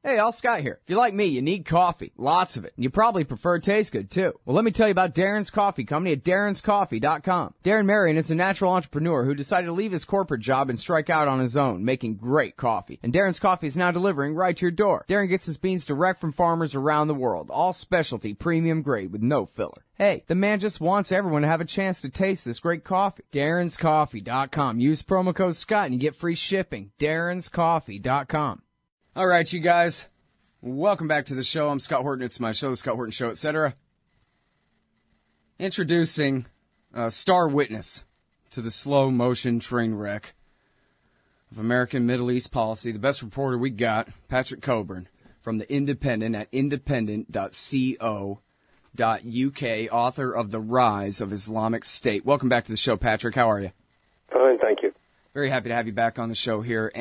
Hey, Al Scott here. If you're like me, you need coffee. Lots of it. And you probably prefer it tastes good, too. Well, let me tell you about Darren's Coffee Company at darrenscoffee.com. Darren Marion is a natural entrepreneur who decided to leave his corporate job and strike out on his own, making great coffee. And Darren's Coffee is now delivering right to your door. Darren gets his beans direct from farmers around the world. All specialty, premium grade with no filler. Hey, the man just wants everyone to have a chance to taste this great coffee. darrenscoffee.com. Use promo code Scott and you get free shipping. darrenscoffee.com. All right, you guys, welcome back to the show. I'm Scott Horton. It's my show, The Scott Horton Show, etc. Introducing star witness to the slow-motion train wreck of American Middle East policy, the best reporter we got, Patrick Cockburn, from The Independent at independent.co.uk, author of The Rise of Islamic State. Welcome back to the show, Patrick. How are you? Fine, thank you. Very happy to have you back on the show here,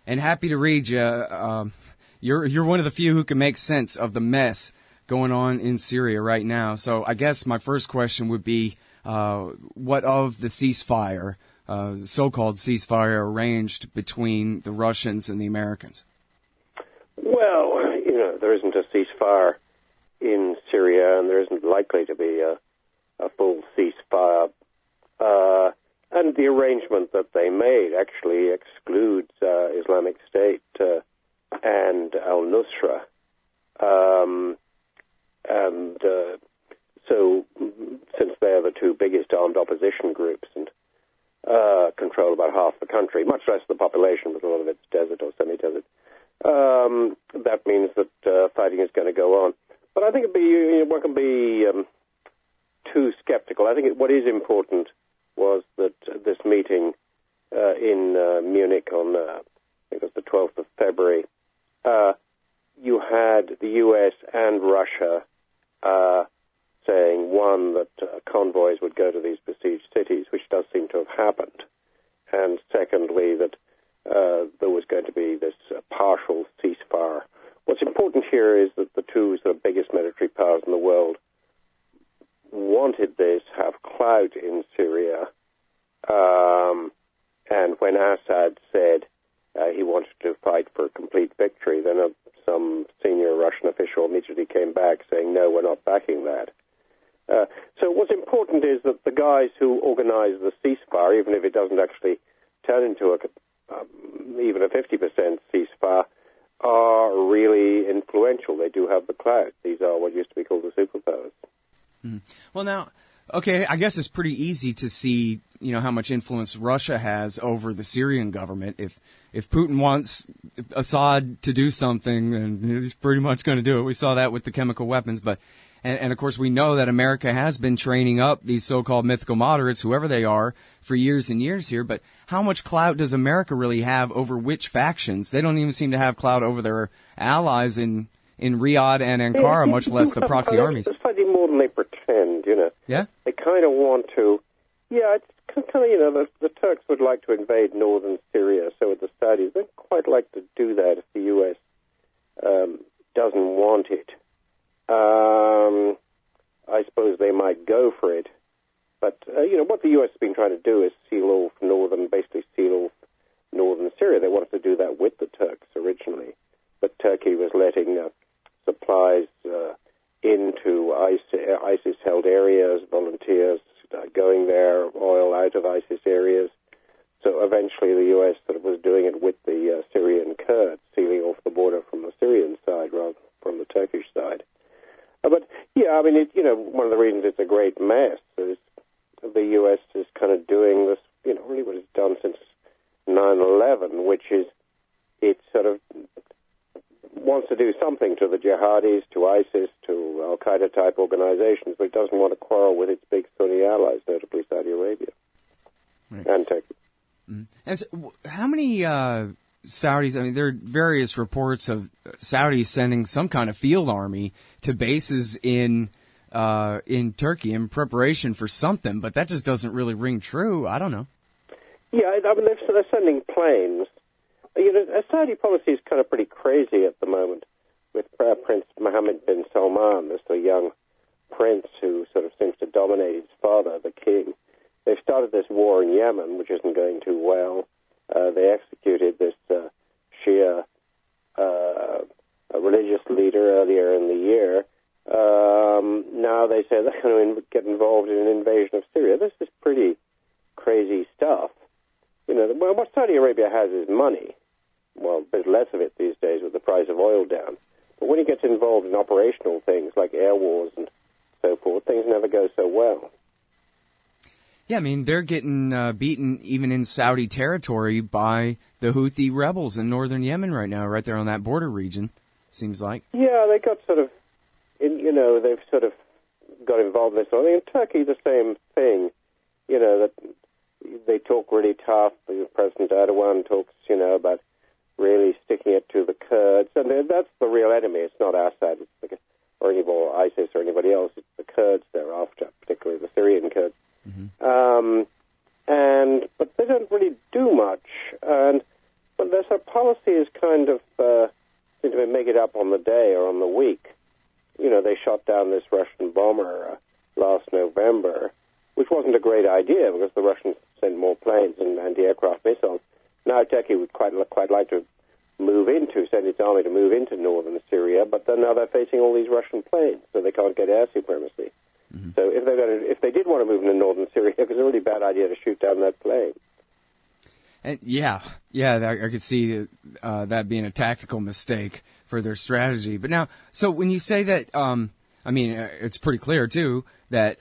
and happy to read you. You're one of the few who can make sense of the mess going on in Syria right now. So I guess my first question would be, what of the ceasefire, so-called ceasefire arranged between the Russians and the Americans? Well, there isn't a ceasefire in Syria, and there isn't likely to be a full ceasefire. And the arrangement that they made actually excludes Islamic State and al-Nusra. So since they're the two biggest armed opposition groups and control about half the country, much less the population, but a lot of it's desert or semi-desert, that means that fighting is going to go on. But I think one can be too skeptical. I think what is important was that this meeting in Munich on, I think it was the 12th of February, you had the U.S. and Russia saying, one, that convoys would go to these besieged cities, which does seem to have happened, and secondly, that there was going to be this partial ceasefire. What's important here is that the two sort of biggest military powers in the world wanted this, have clout in Syria, and when Assad said he wanted to fight for a complete victory, then some senior Russian official immediately came back saying, no, we're not backing that. So what's important is that the guys who organize the ceasefire, even if it doesn't actually turn into even a 50% ceasefire, are really influential. They do have the clout. These are what used to be called the superpowers. Well, now, okay, I guess it's pretty easy to see, how much influence Russia has over the Syrian government. If Putin wants Assad to do something, then he's pretty much going to do it. We saw that with the chemical weapons. But, and of course, we know that America has been training up these so-called mythical moderates, whoever they are, for years and years here. But how much clout does America really have over which factions? They don't even seem to have clout over their allies in Riyadh and Ankara, much less the proxy armies. It's slightly more than they pretend, Yeah? They kind of want to, it's kind of, the Turks would like to invade northern Syria, so would the Saudis. They'd quite like to do that if the U.S. Doesn't want it. I suppose they might go for it. But, what the U.S. has been trying to do is basically seal off northern Syria. They wanted to do that with the Turks originally. But Turkey was letting supplies into ISIS-held areas, volunteers going there, oil out of ISIS areas. So eventually the U.S. sort of was doing it with the Syrian Kurds, sealing off the border from the Syrian side rather than from the Turkish side. But, one of the reasons it's a great mess is the U.S. is kind of doing this, really what it's done since 9/11, which is it sort of wants to do something to the jihadis, to ISIS, to al-Qaeda type organizations, but it doesn't want to quarrel with its big Sunni allies, notably Saudi Arabia and Turkey. Mm-hmm. And so, how many Saudis, there are various reports of Saudis sending some kind of field army to bases in Turkey in preparation for something, but that just doesn't really ring true. I don't know. Yeah, they're sending planes. Saudi policy is kind of pretty crazy at the moment with Prince Mohammed bin Salman, this the young prince who sort of seems to dominate his father, the king. They've started this war in Yemen, which isn't going too well. They executed this Shia religious leader earlier in the year. Now they say they're going to get involved in an invasion of Syria. This is pretty crazy stuff. What Saudi Arabia has is money. Well, there's less of it these days with the price of oil down. But when it gets involved in operational things like air wars and so forth, things never go so well. Yeah, I mean, they're getting beaten even in Saudi territory by the Houthi rebels in northern Yemen right now, right there on that border region, seems like. Yeah, they got they've sort of got involved in this. I think in Turkey, the same thing, that they talk really tough. President Erdogan talks, about really sticking it to the Kurds. And that's the real enemy. It's not Assad or ISIS or anybody else. It's the Kurds they're after, particularly the Syrian Kurds. Mm-hmm. But they don't really do much. But their policy is kind of seems to make it up on the day or on the week. They shot down this Russian bomber last November, which wasn't a great idea because the Russians sent more planes and anti-aircraft missiles. Now Turkey would quite like to send its army to move into northern Syria, but then now they're facing all these Russian planes, so they can't get air supremacy. Mm-hmm. So if they did want to move into northern Syria, it was a really bad idea to shoot down that plane. And yeah, I could see that being a tactical mistake for their strategy. But now, so when you say that, it's pretty clear too that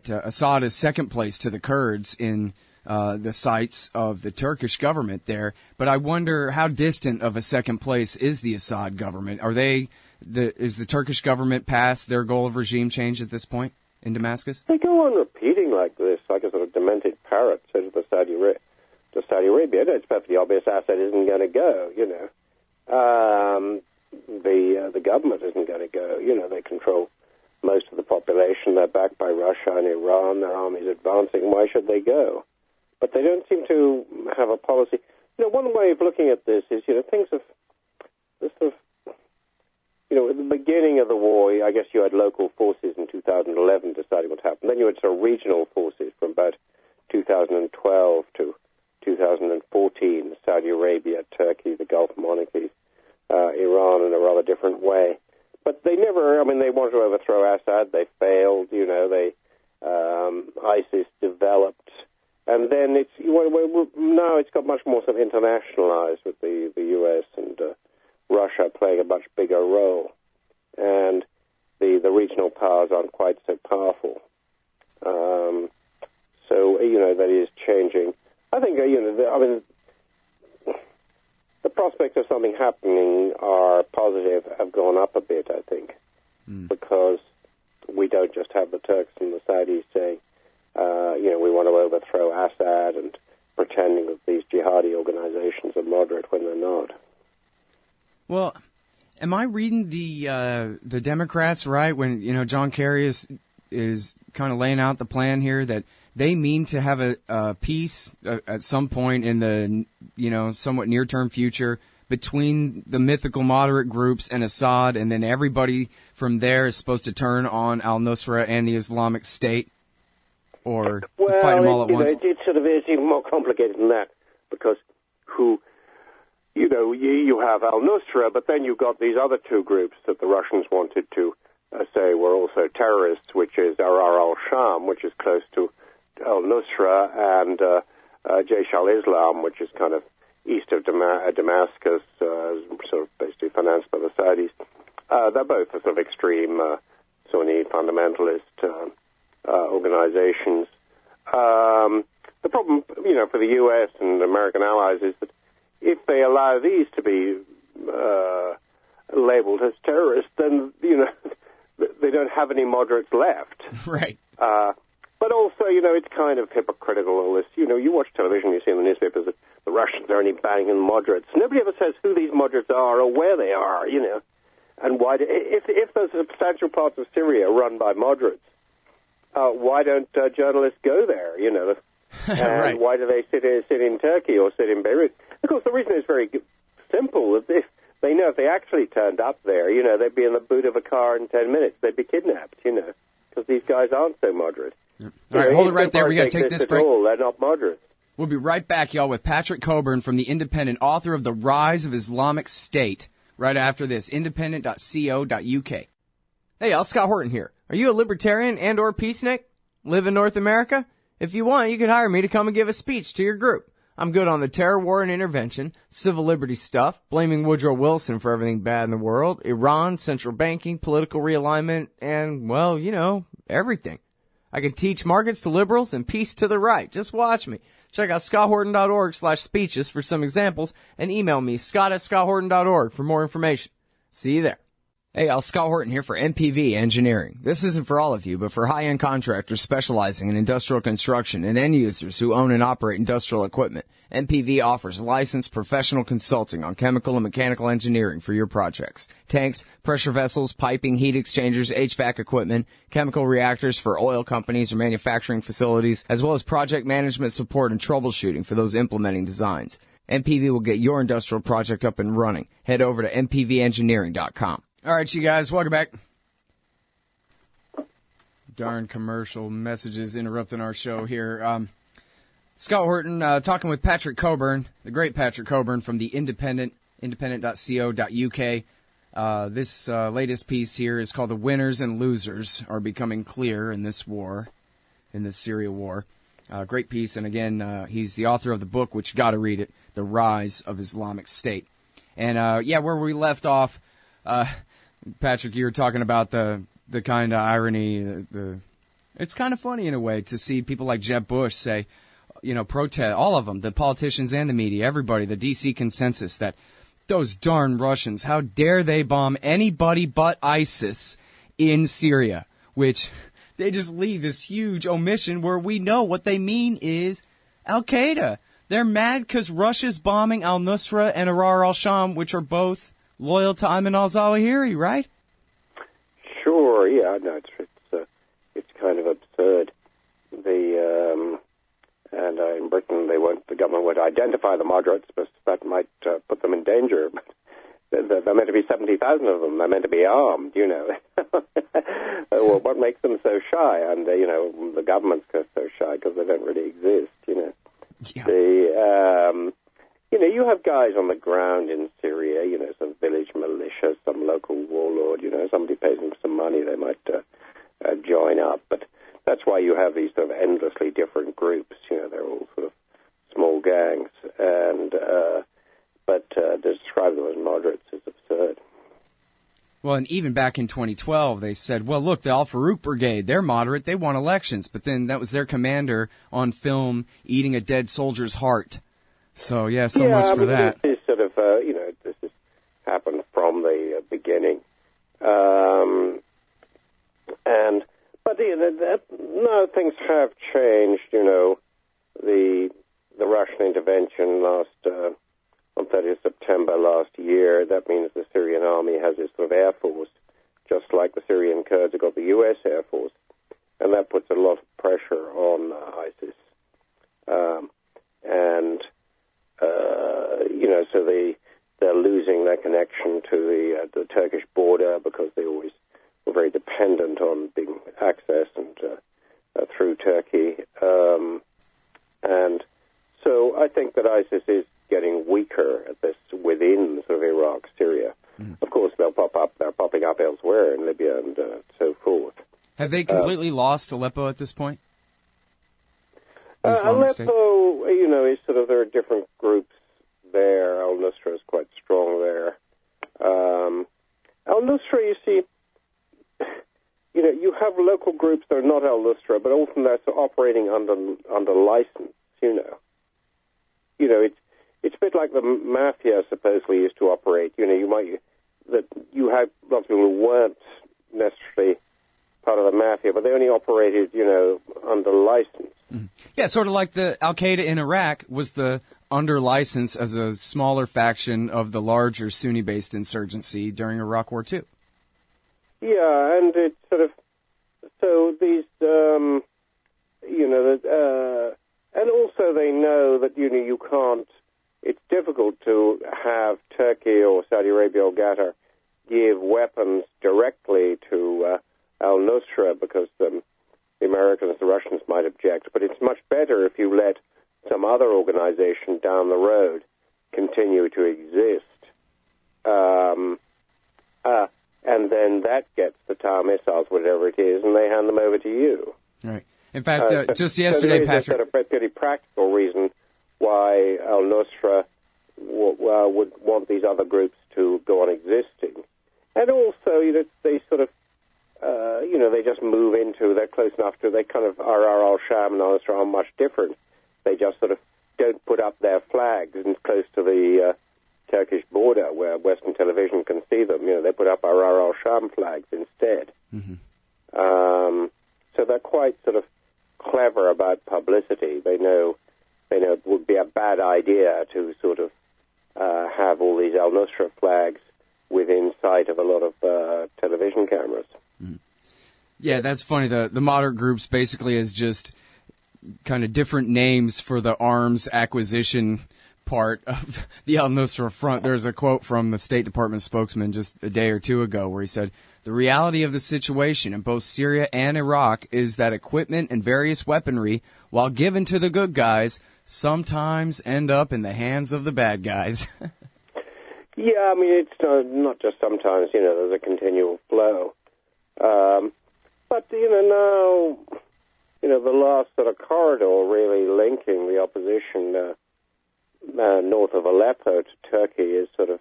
Assad is second place to the Kurds in the sights of the Turkish government there. But I wonder how distant of a second place is the Assad government? Is the Turkish government past their goal of regime change at this point in Damascus? They go on repeating like this, like a sort of demented parrot, so to Saudi Arabia. It's perfectly obvious Assad isn't going to go, The government isn't going to go. They control most of the population. They're backed by Russia and Iran. Their army's advancing. Why should they go? But they don't seem to have a policy. One way of looking at this is, things have this sort of, at the beginning of the war, I guess you had local forces in 2011 deciding what happened. Then you had sort of regional forces from about 2012 to 2014, Saudi Arabia, Turkey, the Gulf monarchies, Iran in a rather different way. But they never, they wanted to overthrow Assad. They failed, ISIS developed. And then now it's got much more sort of internationalized with the U.S. and Russia playing a much bigger role. And the regional powers aren't quite so powerful. That is changing. I think, the prospects of something happening are positive, have gone up a bit, I think, because we don't just have the Turks and the Saudis saying, we want to overthrow Assad and pretending that these jihadi organizations are moderate when they're not. Well, am I reading the Democrats right when, John Kerry is kind of laying out the plan here that they mean to have a peace at some point in the, somewhat near-term future between the mythical moderate groups and Assad, and then everybody from there is supposed to turn on al-Nusra and the Islamic State, or fight them all at once? It's even more complicated than that, because you have al-Nusra, but then you've got these other two groups that the Russians wanted to say were also terrorists, which is Ahrar al-Sham, which is close to al-Nusra, and Jaish al-Islam, which is kind of east of Damascus, sort of basically financed by the Saudis. They're both sort of extreme Sunni fundamentalist organizations. The problem, for the U.S. and American allies is that if they allow these to be labeled as terrorists, then, they don't have any moderates left. Right. But also, it's kind of hypocritical, all this. You watch television, you see in the newspapers that the Russians are only banning on moderates. Nobody ever says who these moderates are or where they are, and why. If there's substantial parts of Syria run by moderates, why don't journalists go there, And right. why do they sit in Turkey or sit in Beirut? Of course, the reason is very simple. If they know if they actually turned up there, they'd be in the boot of a car in 10 minutes. They'd be kidnapped, because these guys aren't so moderate. All right, hold it right there. We got to take this break. They're not moderate. We'll be right back, y'all, with Patrick Cockburn from The Independent, author of The Rise of Islamic State, right after this. Independent.co.uk. Hey, y'all, Scott Horton here. Are you a libertarian and or peacenik? Live in North America? If you want, you could hire me to come and give a speech to your group. I'm good on the terror war and intervention, civil liberty stuff, blaming Woodrow Wilson for everything bad in the world, Iran, central banking, political realignment, and, well, you know, everything. I can teach markets to liberals and peace to the right. Just watch me. Check out scotthorton.org/speeches for some examples and email me, scott@scotthorton.org for more information. See you there. Hey, Scott Horton here for MPV Engineering. This isn't for all of you, but for high-end contractors specializing in industrial construction and end users who own and operate industrial equipment. MPV offers licensed professional consulting on chemical and mechanical engineering for your projects. Tanks, pressure vessels, piping, heat exchangers, HVAC equipment, chemical reactors for oil companies or manufacturing facilities, as well as project management support and troubleshooting for those implementing designs. MPV will get your industrial project up and running. Head over to mpvengineering.com. All right, you guys, welcome back. Darn commercial messages interrupting our show here. Scott Horton talking with Patrick Cockburn, the great Patrick Cockburn from the Independent, independent.co.uk. This latest piece here is called "The Winners and Losers Are Becoming Clear in This War," in this Syria war. Great piece, and again, he's the author of the book, which you got to read it, "The Rise of Islamic State." And where we left off. Patrick, you were talking about the kind of irony. It's kind of funny in a way to see people like Jeb Bush say, protest, all of them, the politicians and the media, everybody, the D.C. consensus, that those darn Russians, how dare they bomb anybody but ISIS in Syria, which they just leave this huge omission where we know what they mean is Al-Qaeda. They're mad because Russia's bombing al-Nusra and Ahrar al-Sham, which are both loyal to Ayman al-Zawahiri, right? Sure, yeah, no, it's kind of absurd. In Britain, the government won't identify the moderates, but that might put them in danger. There are meant to be 70,000 of them. They're meant to be armed, Well, what makes them so shy? And, the government's so shy because they don't really exist, Yeah. You have guys on the ground in Syria, some village militia, some local warlord, somebody pays them some money, they might join up. But that's why you have these sort of endlessly different groups, they're all sort of small gangs. But to describe them as moderates is absurd. Well, and even back in 2012, they said, well, look, the Al-Farouk Brigade, they're moderate, they want elections. But then that was their commander on film eating a dead soldier's heart. So, much for that. This is sort of, this has happened from the beginning. But things have changed, the Russian intervention on 30th September last year, that means the Syrian army has its sort of air force, just like the Syrian Kurds have got the U.S. Air Force. And that puts a lot of pressure on ISIS. So they're losing their connection to the Turkish border because they always were very dependent on being accessed and through Turkey. And so I think that ISIS is getting weaker at this within sort of Iraq, Syria. Of course, they'll pop up. They're popping up elsewhere in Libya and so forth. Have they completely lost Aleppo at this point? Aleppo, is sort of, there are different groups there. Al-Nusra is quite strong there. Al-Nusra, you see, you have local groups that are not Al-Nusra, but often they're operating under license, It's a bit like the mafia supposedly used to operate. You had lots of people who weren't necessarily part of the mafia, but they only operated, under license. Mm-hmm. Yeah, sort of like the Al-Qaeda in Iraq was the under license as a smaller faction of the larger Sunni-based insurgency during Iraq War II. Yeah, and it's sort of, so these, and also they know that, you can't, it's difficult to have Turkey or Saudi Arabia or Qatar give weapons directly to al-Nusra because the Americans, the Russians might object. But it's much better if you let some other organization down the road continue to exist. then that gets the Tower missiles, whatever it is, and they hand them over to you. Right. In fact, just yesterday, so there is Patrick... a pretty practical reason why al-Nusra would want these other groups to go on existing. And also, they sort of, they just move into, they're close enough to, they kind of, al-Sham and al-Nusra are much different. They just sort of don't put up their flags and close to the Turkish border where Western television can see them. They put up al-Sham flags instead. Mm-hmm. So they're quite sort of clever about publicity. They know it would be a bad idea to sort of have all these al-Nusra flags within sight of a lot of television cameras. Mm. Yeah, that's funny. The moderate groups basically is just kind of different names for the arms acquisition part of the al-Nusra front. There's a quote from the State Department spokesman just a day or two ago where he said, "The reality of the situation in both Syria and Iraq is that equipment and various weaponry, while given to the good guys, sometimes end up in the hands of the bad guys." Yeah, I mean, it's not just sometimes, there's a continual flow. But, now, the last sort of corridor really linking the opposition north of Aleppo to Turkey is sort of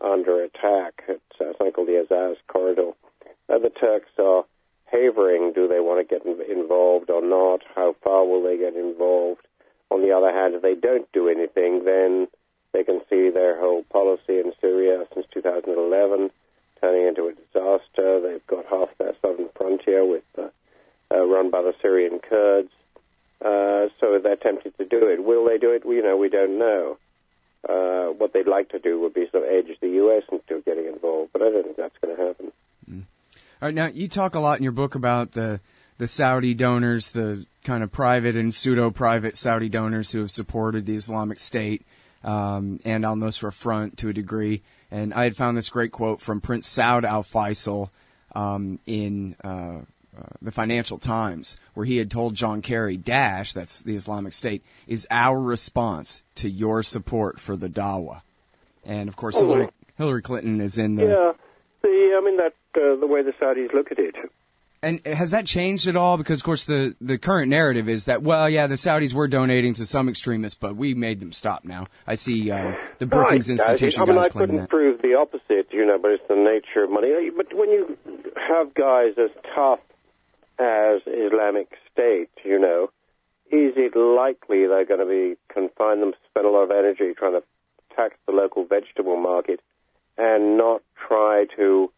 under attack. It's something called the Azaz corridor. The Turks are havering, do they want to get involved or not? How far will they get involved? On the other hand, if they don't do anything, then they can see their whole policy in Syria since 2011 turning into a disaster. They've got half their southern frontier run by the Syrian Kurds. So they're tempted to do it. Will they do it? We don't know. What they'd like to do would be sort of edge the U.S. into getting involved, but I don't think that's going to happen. Mm. All right, now you talk a lot in your book about the Saudi donors, the kind of private and pseudo-private Saudi donors who have supported the Islamic State and al-Nusra Front to a degree. And I had found this great quote from Prince Saud al-Faisal in the Financial Times, where he had told John Kerry, Daesh, that's the Islamic State, is our response to your support for the Dawah. And, of course, Hillary Clinton is in the... Yeah, that's the way the Saudis look at it. And has that changed at all? Because, of course, the current narrative is that, the Saudis were donating to some extremists, but we made them stop now. I see the Brookings Institution guys I claiming that. couldn't prove the opposite, but it's the nature of money. But when you have guys as tough as Islamic State, is it likely they're going to be confined them, spend a lot of energy trying to tax the local vegetable market and not try to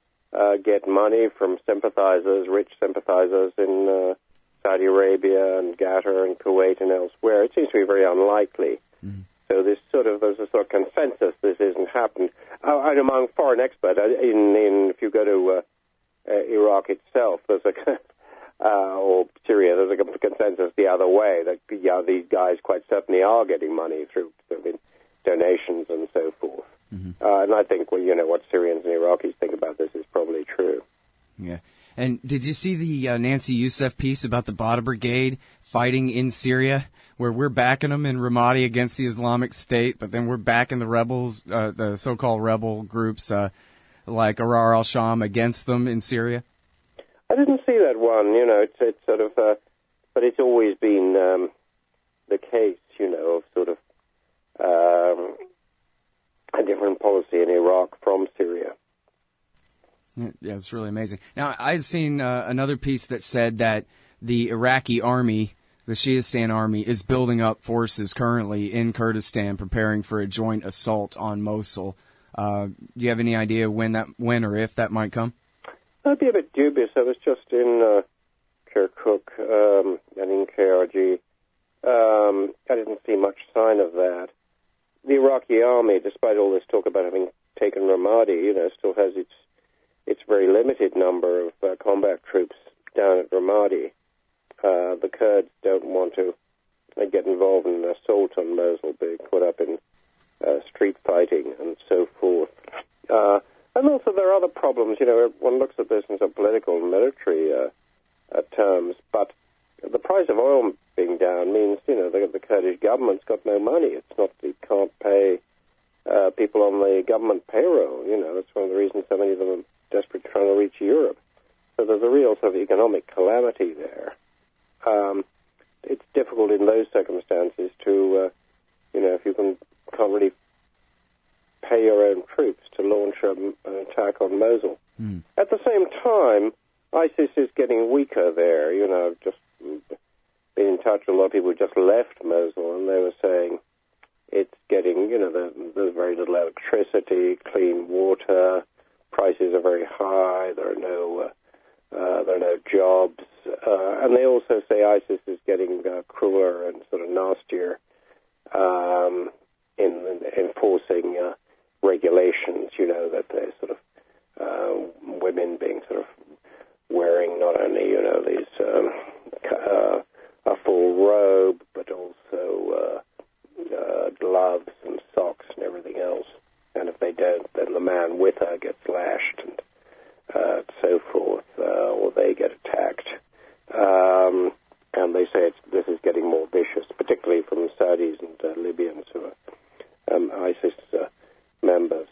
get money from sympathizers, rich sympathizers in Saudi Arabia and Qatar and Kuwait and elsewhere? It seems to be very unlikely. Mm-hmm. So there's a sort of consensus this isn't happened. And among foreign experts, if you go to Iraq itself, there's or Syria, there's a consensus the other way that these guys quite certainly are getting money through donations and so forth. Mm-hmm. And I think what Syrians and Iraqis think about this is probably true. Yeah. And did you see the Nancy Youssef piece about the Badr Brigade fighting in Syria, where we're backing them in Ramadi against the Islamic State, but then we're backing the rebels, the so-called rebel groups like Ahrar al-Sham against them in Syria? I didn't see that one. It's sort of, but it's always been the case, of sort of a different policy in Iraq from Syria. Yeah, it's really amazing. Now, I'd seen another piece that said that the Iraqi army, the Shiistan army, is building up forces currently in Kurdistan, preparing for a joint assault on Mosul. Do you have any idea when or if that might come? I'd be a bit dubious. I was just in Kirkuk and in KRG. I didn't see much sign of that. The Iraqi army, despite all this talk about having taken Ramadi, still has its very limited number of combat troops down at Ramadi. The Kurds don't want to get involved in an assault on Mosul, being caught up in street fighting and so forth. And also there are other problems. One looks at this in some political and military terms, but the price of oil being down means, the Kurdish government's got no money. It's not that it can't pay people on the government payroll. That's one of the reasons so many of them desperately trying to reach Europe. So there's a real sort of economic calamity there. It's difficult in those circumstances to, if you can't really pay your own troops to launch an attack on Mosul. Mm. At the same time, ISIS is getting weaker there. I've just been in touch with a lot of people who just left Mosul, and they were saying it's getting, there's very little electricity, clean water, prices are very high, there are no jobs, and they also say ISIS is getting crueler and sort of nastier in enforcing regulations, that they're sort of women being sort of wearing not only, these a full robe, but also gloves and socks and everything else. And if they don't, then the man with her gets lashed and so forth, or they get attacked. And they say this is getting more vicious, particularly from Saudis and Libyans who are ISIS members.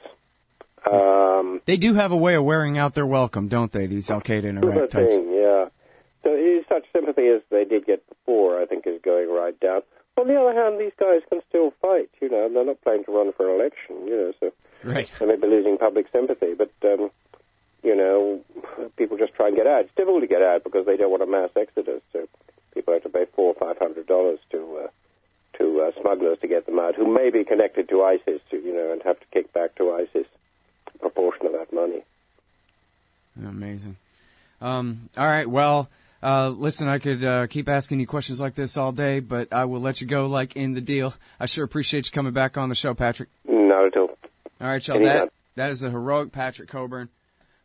They do have a way of wearing out their welcome, don't they, these Al-Qaeda and Iraq types? Yeah. So such sympathy as they did get before, I think, is going right down. On the other hand, these guys can still fight, and they're not planning to run for election, so right. They may be losing public sympathy, but, people just try and get out. It's difficult to get out because they don't want a mass exodus, so people have to pay $400 or $500 to smugglers to get them out, who may be connected to ISIS, and have to kick back to ISIS a proportion of that money. Amazing. All right, well, listen, I could keep asking you questions like this all day, but I will let you go like in the deal. I sure appreciate you coming back on the show, Patrick. Not at all. All right, y'all, that is a heroic Patrick Cockburn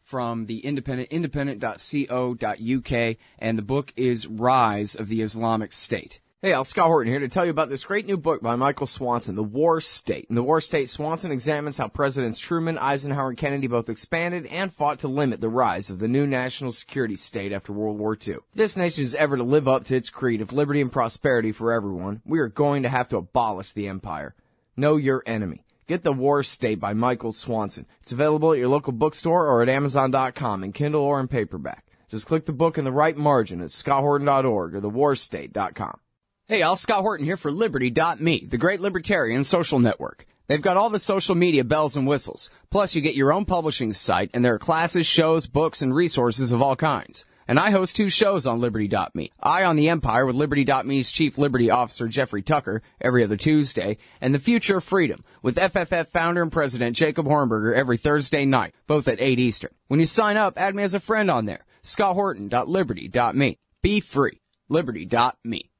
from the Independent, independent.co.uk, and the book is Rise of the Islamic State. Hey, Scott Horton here to tell you about this great new book by Michael Swanson, The War State. In The War State, Swanson examines how Presidents Truman, Eisenhower, and Kennedy both expanded and fought to limit the rise of the new national security state after World War II. If this nation is ever to live up to its creed of liberty and prosperity for everyone, we are going to have to abolish the empire. Know your enemy. Get The War State by Michael Swanson. It's available at your local bookstore or at Amazon.com in Kindle or in paperback. Just click the book in the right margin at scotthorton.org or thewarstate.com. Hey, Scott Horton here for Liberty.me, the great libertarian social network. They've got all the social media bells and whistles. Plus, you get your own publishing site, and there are classes, shows, books, and resources of all kinds. And I host 2 shows on Liberty.me. Eye on the Empire with Liberty.me's Chief Liberty Officer Jeffrey Tucker every other Tuesday, and The Future of Freedom with FFF founder and president Jacob Hornberger every Thursday night, both at 8 Eastern. When you sign up, add me as a friend on there. ScottHorton.Liberty.me. Be free. Liberty.me.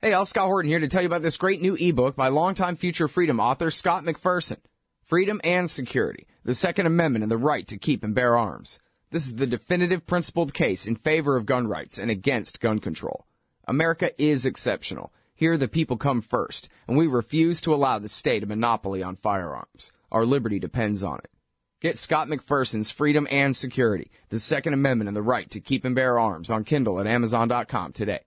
Hey, Scott Horton here to tell you about this great new ebook by longtime Future Freedom author Scott McPherson. Freedom and Security, the Second Amendment and the Right to Keep and Bear Arms. This is the definitive principled case in favor of gun rights and against gun control. America is exceptional. Here the people come first, and we refuse to allow the state a monopoly on firearms. Our liberty depends on it. Get Scott McPherson's Freedom and Security, the Second Amendment and the Right to Keep and Bear Arms on Kindle at Amazon.com today.